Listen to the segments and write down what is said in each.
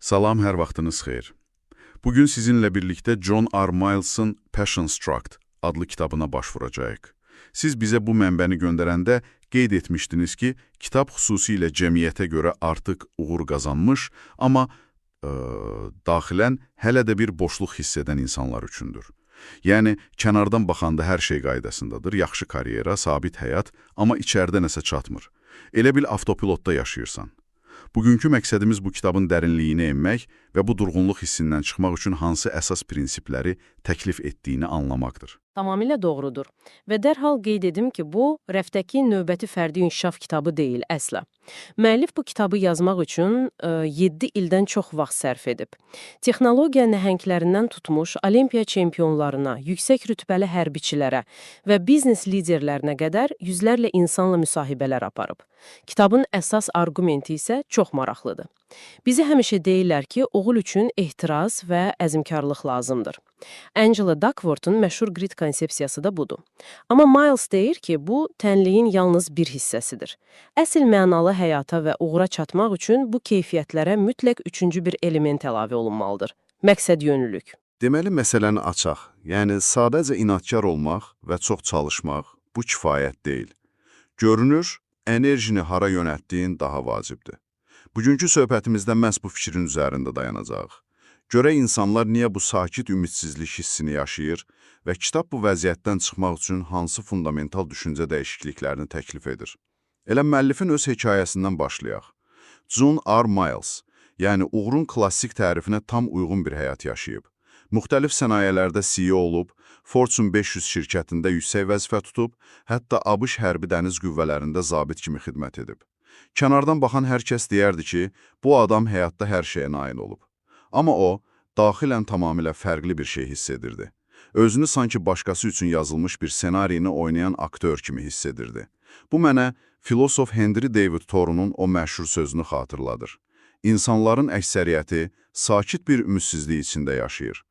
Salam, hər vaxtınız xeyir. Bugün sizinlə birlikdə John R. Miles'ın Passion Struck adlı kitabına baş vuracağıq. Siz bizə bu mənbəni göndərəndə qeyd etmişdiniz ki, kitab xüsusilə cəmiyyətə görə artıq uğur qazanmış, amma daxilən hələ də bir boşluq hiss edən insanlar üçündür. Yəni, kənardan baxanda hər şey qaydasındadır, yaxşı karyera, sabit həyat, amma içəridə nəsə çatmır. Elə bil avtopilotda yaşayırsan. Bugünkü məqsədimiz bu kitabın dərinliyinə enmək və bu durğunluq hissindən çıxmaq üçün hansı əsas prinsipləri təklif etdiyini anlamaqdır. Tamamilə doğrudur. Və dərhal qeyd edim ki, bu, rəfdəki növbəti fərdi inkişaf kitabı deyil, əsla. Müəllif bu kitabı yazmaq üçün 7 ildən çox vaxt sərf edib. Texnologiya nəhənglərindən tutmuş, olimpiya çempionlarına, yüksək rütbəli hərbiçilərə və biznes liderlərinə qədər yüzlərlə insanla müsahibələr aparıb. Kitabın əsas arqumenti isə çox maraqlıdır. Bizə həmişə deyirlər ki, oğul üçün ehtiras və əzmkarlıq lazımdır. Angela Duckworth'un məşhur grit konsepsiyası da budur. Amma Miles deyir ki, bu tənliyin yalnız bir hissəsidir. Əsl mənalı həyata və uğura çatmaq üçün bu keyfiyyətlərə mütləq üçüncü bir element əlavə olunmalıdır. Məqsədyönlülük. Deməli, məsələni açaq, yəni sadəcə inadkar olmaq və çox çalışmaq bu kifayət deyil. Görünür, enerjini hara yönəltdiyin daha vacibdir. Bugünkü söhbətimizdə məhz bu fikrin üzərində dayanacaq. Görək insanlar niyə bu sakit ümidsizlik hissini yaşayır və kitab bu vəziyyətdən çıxmaq üçün hansı fundamental düşüncə dəyişikliklərini təklif edir. Elə müəllifin öz hekayəsindən başlayaq. John R. Miles, yəni uğurun klassik tərifinə tam uyğun bir həyat yaşayıb. Müxtəlif sənayelərdə CEO olub, Fortune 500 şirkətində yüksək vəzifə tutub, hətta ABŞ hərbi dəniz qüvvələrində zabit kimi xidmət edib. Kənardan baxan hər kəs deyərdi ki, bu adam həyatda hər şeyə nail olub. Amma o, daxilən tamamilə fərqli bir şey hiss edirdi. Özünü sanki başqası üçün yazılmış bir senarini oynayan aktör kimi hiss edirdi. Bu mənə filosof Henry David Thoreau'nun o məşhur sözünü xatırladır. İnsanların əksəriyyəti sakit bir ümidsizlik içində yaşayır.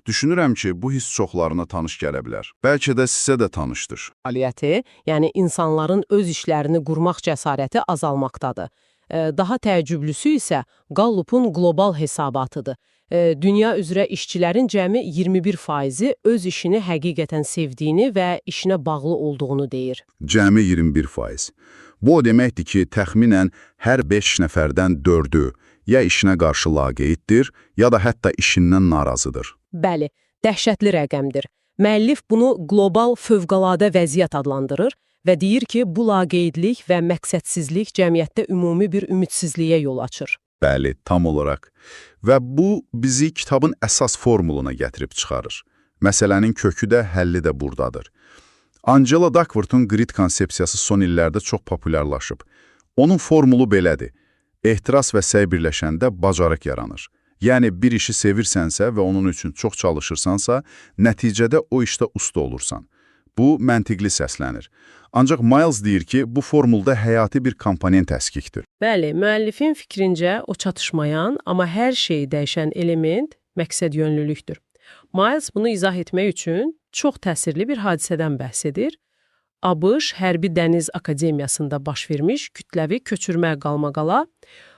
Düşünürəm ki, bu hiss çoxlarına tanış gələ bilər. Bəlkə də sizə də tanışdır. Fəaliyyəti, yəni insanların öz işlərini qurmaq cəsarəti azalmaqdadır. Daha təəccüblüsü isə Gallup'un qlobal hesabatıdır. Dünya üzrə işçilərin cəmi 21%-i öz işini həqiqətən sevdiyini və işinə bağlı olduğunu deyir. Cəmi 21%. Bu o deməkdir ki, təxminən hər 5 nəfərdən 4-ü ya işinə qarşı laqeyddir, ya da hətta işindən narazıdır. Bəli, dəhşətli rəqəmdir. Müəllif bunu qlobal fövqəladə vəziyyət adlandırır və deyir ki, bu laqeydlik və məqsədsizlik cəmiyyətdə ümumi bir ümidsizliyə yol açır. Bəli, tam olaraq. Və bu bizi kitabın əsas formuluna gətirib çıxarır. Məsələnin kökü də, həlli də buradadır. Angela Duckworth'un grit konsepsiyası son illərdə çox populyarlaşıb. Onun formulu belədir. Ehtiras və səy birləşəndə bacarıq yaranır. Yəni, bir işi sevirsənsə və onun üçün çox çalışırsansa, nəticədə o işdə usta olursan. Bu, məntiqli səslənir. Ancaq Miles deyir ki, bu formulda həyati bir komponent əskikdir. Bəli, müəllifin fikrincə o çatışmayan, amma hər şeyi dəyişən element məqsədyönlülükdür. Miles bunu izah etmək üçün çox təsirli bir hadisədən bəhs edir. ABŞ Hərbi Dəniz Akademiyasında baş vermiş kütləvi köçürmə qalmaqala.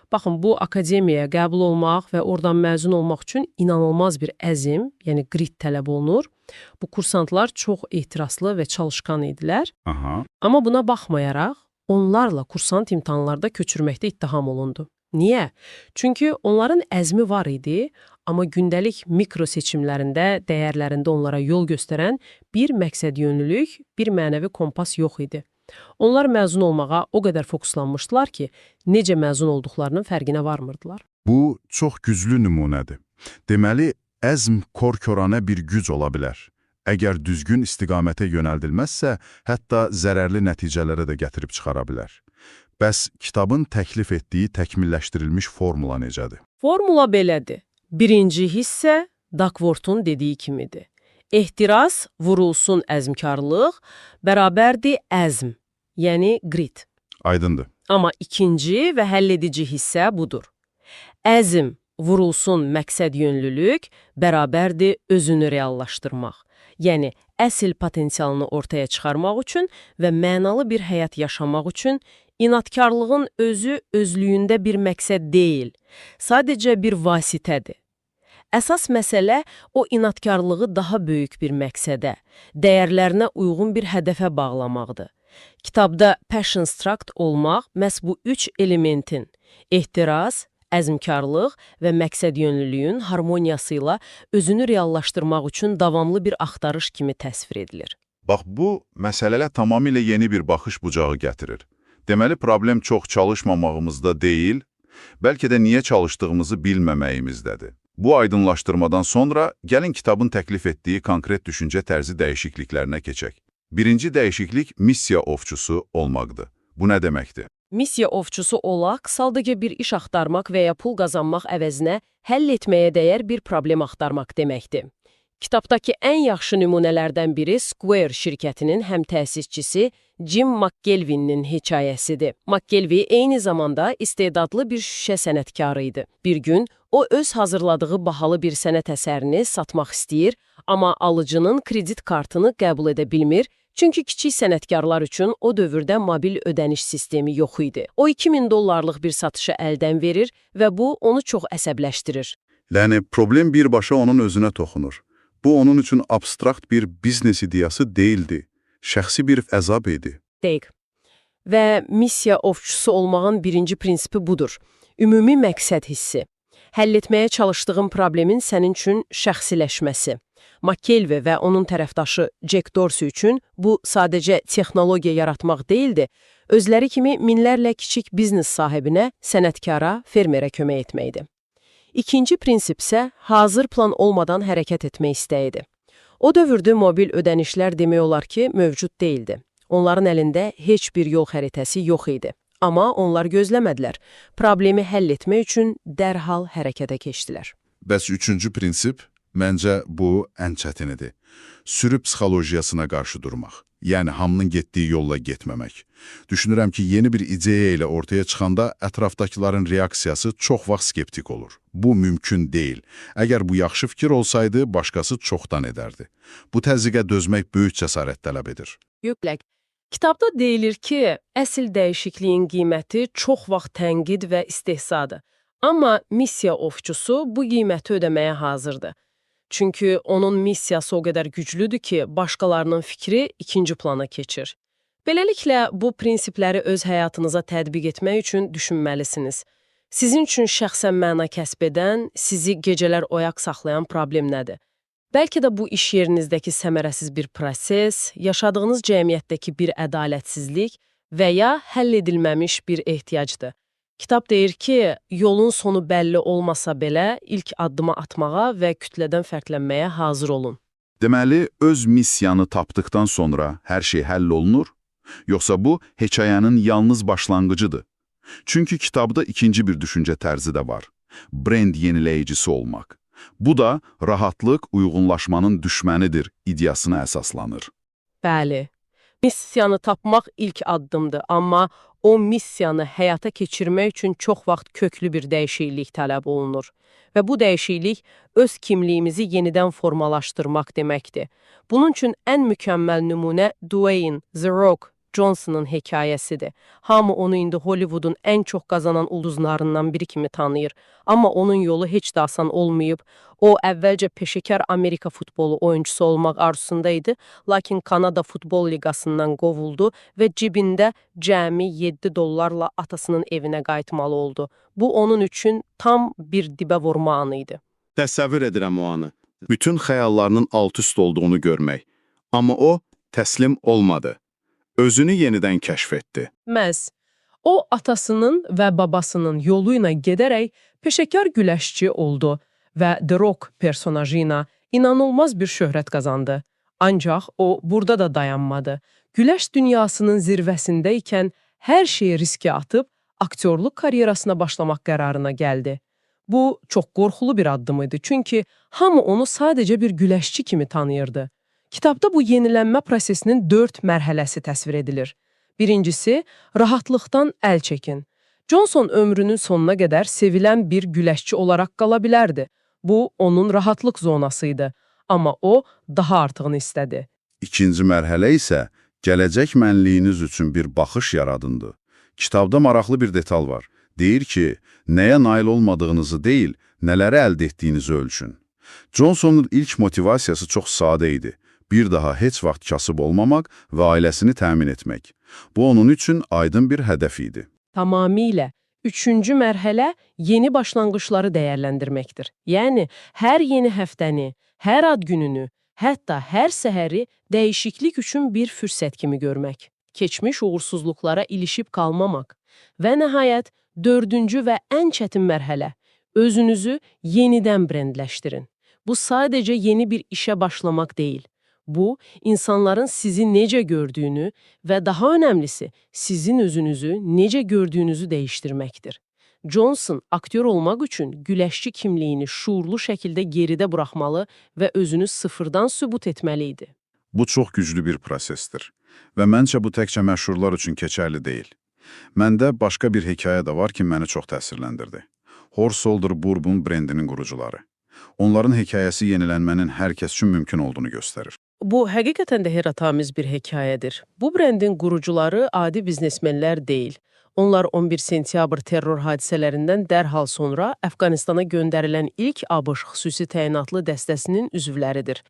Baxın, bu akademiyaya qəbul olmaq və oradan məzun olmaq üçün inanılmaz bir əzm, yəni grit tələb olunur. Bu kursantlar çox ehtiraslı və çalışqan idilər. Amma buna baxmayaraq, onlarla kursant imtahanlarda köçürməkdə ittiham olundu. Niyə? Çünki onların əzmi var idi, amma gündəlik mikro seçimlərində, dəyərlərində onlara yol göstərən bir məqsədyönlülük, bir mənəvi kompas yox idi. Onlar məzun olmağa o qədər fokuslanmışdılar ki, necə məzun olduqlarının fərqinə varmırdılar. Bu, çox güclü nümunədir. Deməli, əzm kor-koranə bir güc ola bilər. Əgər düzgün istiqamətə yönəldilməzsə, hətta zərərli nəticələrə də gətirib çıxara bilər. Bəs kitabın təklif etdiyi təkmilləşdirilmiş formula necədir? Formula belədir. Birinci hissə Duckworth'un dediyi kimidir. Ehtiras vurulsun əzmkarlıq, bərabərdir əzm, yəni grit. Aydındır. Amma ikinci və həlledici hissə budur. Əzm vurulsun məqsədyönlülük bərabərdir özünü reallaşdırmaq. Yəni, əsl potensialını ortaya çıxarmaq üçün və mənalı bir həyat yaşamaq üçün inadkarlığın özü özlüyündə bir məqsəd deyil, sadəcə bir vasitədir. Əsas məsələ o inadkarlığı daha böyük bir məqsədə, dəyərlərinə uyğun bir hədəfə bağlamaqdır. Kitabda Passion Struck olmaq məhz bu üç elementin, ehtiras, əzmkarlıq və məqsədyönlülüyün harmoniyası ilə özünü reallaşdırmaq üçün davamlı bir axtarış kimi təsvir edilir. Bax, bu məsələlə tamamilə yeni bir baxış bucağı gətirir. Deməli, problem çox çalışmamağımızda deyil, bəlkə də niyə çalışdığımızı bilməməyimizdədir. Bu aydınlaşdırmadan sonra gəlin kitabın təklif etdiyi konkret düşüncə tərzi dəyişikliklərinə keçək. Birinci dəyişiklik missiya ovçusu olmaqdır. Bu nə deməkdir? Missiya ovçusu olaq, sadəcə bir iş axtarmaq və ya pul qazanmaq əvəzinə həll etməyə dəyər bir problem axtarmaq deməkdir. Kitabdakı ən yaxşı nümunələrdən biri Square şirkətinin həm təsisçisi Jim McKelvey'nin hekayəsidir. McKelvey eyni zamanda istedadlı bir şüşə sənətkarı idi. Bir gün o öz hazırladığı bahalı bir sənət əsərini satmaq istəyir, amma alıcının kredit kartını qəbul edə bilmir, çünki kiçik sənətkarlar üçün o dövrdə mobil ödəniş sistemi yox idi. O $2000 bir satışı əldən verir və bu onu çox əsəbləşdirir. Yəni, problem birbaşa onun özünə toxunur. Bu, onun üçün abstrakt bir biznes ideyası deyildi, şəxsi bir əzab idi. Deyik. Və missiya ovçusu olmağın birinci prinsipi budur. Ümumi məqsəd hissi. Həll etməyə çalışdığın problemin sənin üçün şəxsiləşməsi. McKelvey və onun tərəfdaşı Jack Dorsey üçün bu sadəcə texnologiya yaratmaq deyildi, özləri kimi minlərlə kiçik biznes sahibinə, sənətkara, fermerə kömək etməkdir. İkinci prinsip isə hazır plan olmadan hərəkət etmək istəyidir. O dövrdə mobil ödənişlər demək olar ki, mövcud deyildi. Onların əlində heç bir yol xəritəsi yox idi. Amma onlar gözləmədilər. Problemi həll etmək üçün dərhal hərəkətə keçdilər. Bəs üçüncü prinsip, məncə bu ən çətinidir. Sürü psixologiyasına qarşı durmaq. Yəni, hamının getdiyi yolla getməmək. Düşünürəm ki, yeni bir ideya ilə ortaya çıxanda ətrafdakıların reaksiyası çox vaxt skeptik olur. Bu mümkün deyil. Əgər bu yaxşı fikir olsaydı, başqası çoxdan edərdi. Bu təzyiqə dözmək böyük cəsarət tələb edir. Yüklək. Kitabda deyilir ki, əsl dəyişikliyin qiyməti çox vaxt tənqid və istehzadır. Amma missiya ovçusu bu qiyməti ödəməyə hazırdır. Çünki onun missiyası o qədər güclüdür ki, başqalarının fikri ikinci plana keçir. Beləliklə, bu prinsipləri öz həyatınıza tətbiq etmək üçün düşünməlisiniz. Sizin üçün şəxsən məna kəsb edən, sizi gecələr oyaq saxlayan problem nədir? Bəlkə də bu iş yerinizdəki səmərəsiz bir proses, yaşadığınız cəmiyyətdəki bir ədalətsizlik və ya həll edilməmiş bir ehtiyacdır. Kitab deyir ki, yolun sonu bəlli olmasa belə ilk addımı atmağa və kütlədən fərqlənməyə hazır olun. Deməli, öz missiyanı tapdıqdan sonra hər şey həll olunur, yoxsa bu, hekayənin yalnız başlanğıcıdır. Çünki kitabda ikinci bir düşüncə tərzi də var. Brend yeniləyicisi olmaq. Bu da rahatlıq uyğunlaşmanın düşmənidir ideyasına əsaslanır. Bəli, missiyanı tapmaq ilk addımdır, amma o missiyanı həyata keçirmək üçün çox vaxt köklü bir dəyişiklik tələb olunur. Və bu dəyişiklik öz kimliyimizi yenidən formalaşdırmaq deməkdir. Bunun üçün ən mükəmməl nümunə Dwayne The Rock Johnson'ın hekayəsidir. Hamı onu indi Hollywood'un ən çox qazanan ulduzlarından biri kimi tanıyır. Amma onun yolu heç də asan olmayıb. O, əvvəlcə peşəkar Amerika futbolu oyuncusu olmaq arzusundaydı, lakin Kanada Futbol Liqasından qovuldu və cibində cəmi $7 atasının evinə qayıtmalı oldu. Bu, onun üçün tam bir dibə vurma anı idi. Təsəvvür edirəm o anı. Bütün xəyallarının alt-üst olduğunu görmək. Amma o, təslim olmadı. Özünü yenidən kəşf etdi. Məhz. O, atasının və babasının yolu ilə gedərək peşəkar güləşçi oldu və The Rock personajı ilə inanılmaz bir şöhrət qazandı. Ancaq o, burada da dayanmadı. Güləş dünyasının zirvəsindəykən hər şeyi riskə atıb, aktyorluq karyerasına başlamaq qərarına gəldi. Bu, çox qorxulu bir addım idi, çünki hamı onu sadəcə bir güləşçi kimi tanıyırdı. Kitabda bu yenilənmə prosesinin 4 mərhələsi təsvir edilir. Birincisi, rahatlıqdan əl çəkin. Johnson ömrünün sonuna qədər sevilən bir güləşçi olaraq qala bilərdi. Bu, onun rahatlıq zonasıydı. Amma o, daha artığını istədi. İkinci mərhələ isə gələcək mənliyiniz üçün bir baxış yaradındı. Kitabda maraqlı bir detal var. Deyir ki, nəyə nail olmadığınızı deyil, nələri əldə etdiyinizi ölçün. Johnson'un ilk motivasiyası çox sadə idi. Bir daha heç vaxt kasıb olmamaq və ailəsini təmin etmək. Bu, onun üçün aydın bir hədəf idi. Tamamilə. Üçüncü mərhələ yeni başlanğıçları dəyərləndirməkdir. Yəni, hər yeni həftəni, hər ad gününü, hətta hər səhəri dəyişiklik üçün bir fürsət kimi görmək. Keçmiş uğursuzluqlara ilişib qalmamaq. Və nəhayət, dördüncü və ən çətin mərhələ. Özünüzü yenidən brendləşdirin. Bu sadəcə yeni bir işə başlamaq deyil. Bu, insanların sizi necə gördüyünü və daha önəmlisi, sizin özünüzü necə gördüyünüzü dəyişdirməkdir. Johnson, aktyor olmaq üçün güləşçi kimliyini şuurlu şəkildə geridə buraxmalı və özünü sıfırdan sübut etməli idi. Bu çox güclü bir prosesdir və məncə bu təkcə məşhurlar üçün keçərli deyil. Məndə başqa bir hekayə də var ki, məni çox təsirləndirdi. Horsolder Bourbon brendinin qurucuları. Onların hekayəsi yenilənmənin hər kəs üçün mümkün olduğunu göstərir. Bu, həqiqətən də heyrətamiz bir hekayədir. Bu brendin qurucuları adi biznesmenlər deyil. Onlar 11 sentyabr terror hadisələrindən dərhal sonra Əfqanistana göndərilən ilk ABŞ xüsusi təyinatlı dəstəsinin üzvləridir.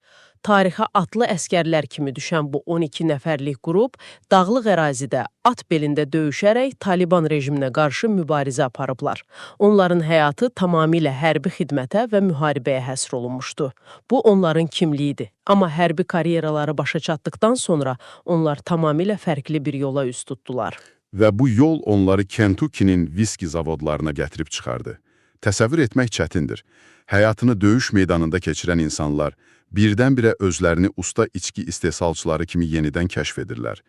Tarixə atlı əskərlər kimi düşən bu 12 nəfərlik qrup dağlıq ərazidə at belində döyüşərək Taliban rejiminə qarşı mübarizə aparıblar. Onların həyatı tamamilə hərbi xidmətə və müharibəyə həsr olunmuşdu. Bu, onların kimliyidir. Amma hərbi karyeraları başa çatdıqdan sonra onlar tamamilə fərqli bir yola üz tutdular. Və bu yol onları Kentucky'nin viski zavodlarına gətirib çıxardı. Təsəvvür etmək çətindir. Həyatını döyüş meydanında keçirən insanlar birdən-birə özlərini usta içki istehsalçıları kimi yenidən kəşf edirlər.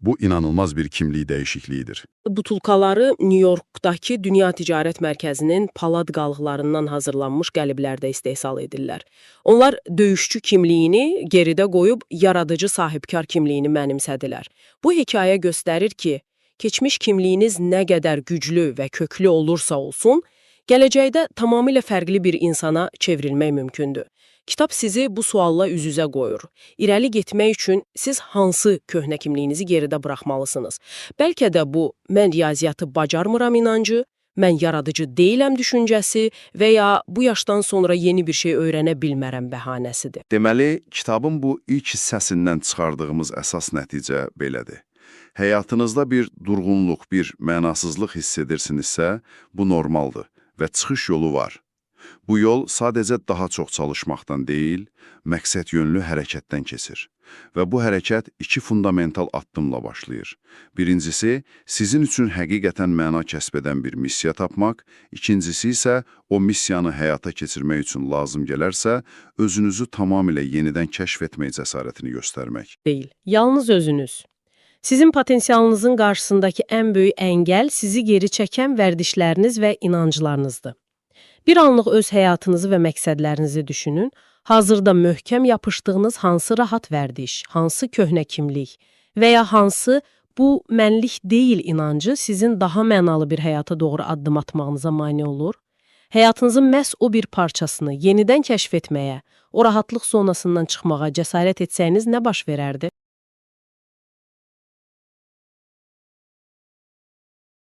Bu, inanılmaz bir kimlik dəyişikliyidir. Butulkaları New York'dakı Dünya Ticarət Mərkəzinin palad qalıqlarından hazırlanmış qəliblərdə istehsal edirlər. Onlar döyüşçü kimliyini geridə qoyub yaradıcı sahibkar kimliyini mənimsədilər. Bu hekayə göstərir ki, keçmiş kimliyiniz nə qədər güclü və köklü olursa olsun, gələcəkdə tamamilə fərqli bir insana çevrilmək mümkündür. Kitab sizi bu sualla üz-üzə qoyur. İrəli getmək üçün siz hansı köhnə kimliyinizi geridə buraxmalısınız? Bəlkə də bu, mən riyaziyyatı bacarmıram inancı, mən yaradıcı deyiləm düşüncəsi və ya bu yaşdan sonra yeni bir şey öyrənə bilmərəm bəhanəsidir. Deməli, kitabın bu ilk hissəsindən çıxardığımız əsas nəticə belədir. Həyatınızda bir durğunluq, bir mənasızlıq hiss edirsinizsə, bu normaldır və çıxış yolu var. Bu yol sadəcə daha çox çalışmaqdan deyil, məqsəd yönlü hərəkətdən keçir. Və bu hərəkət iki fundamental addımla başlayır. Birincisi, sizin üçün həqiqətən məna kəsb edən bir missiya tapmaq, ikincisi isə o missiyanı həyata keçirmək üçün lazım gələrsə, özünüzü tamamilə yenidən kəşf etmək cəsarətini göstərmək. Deyil, yalnız özünüz. Sizin potensialınızın qarşısındakı ən böyük əngəl sizi geri çəkən vərdişləriniz və inanclarınızdır. Bir anlıq öz həyatınızı və məqsədlərinizi düşünün. Hazırda möhkəm yapışdığınız hansı rahat vərdiş, hansı köhnə kimlik və ya hansı bu mənlik deyil inancı sizin daha mənalı bir həyata doğru addım atmağınıza mane olur? Həyatınızın məhz o bir parçasını yenidən kəşf etməyə, o rahatlıq zonasından çıxmağa cəsarət etsəniz nə baş verərdi?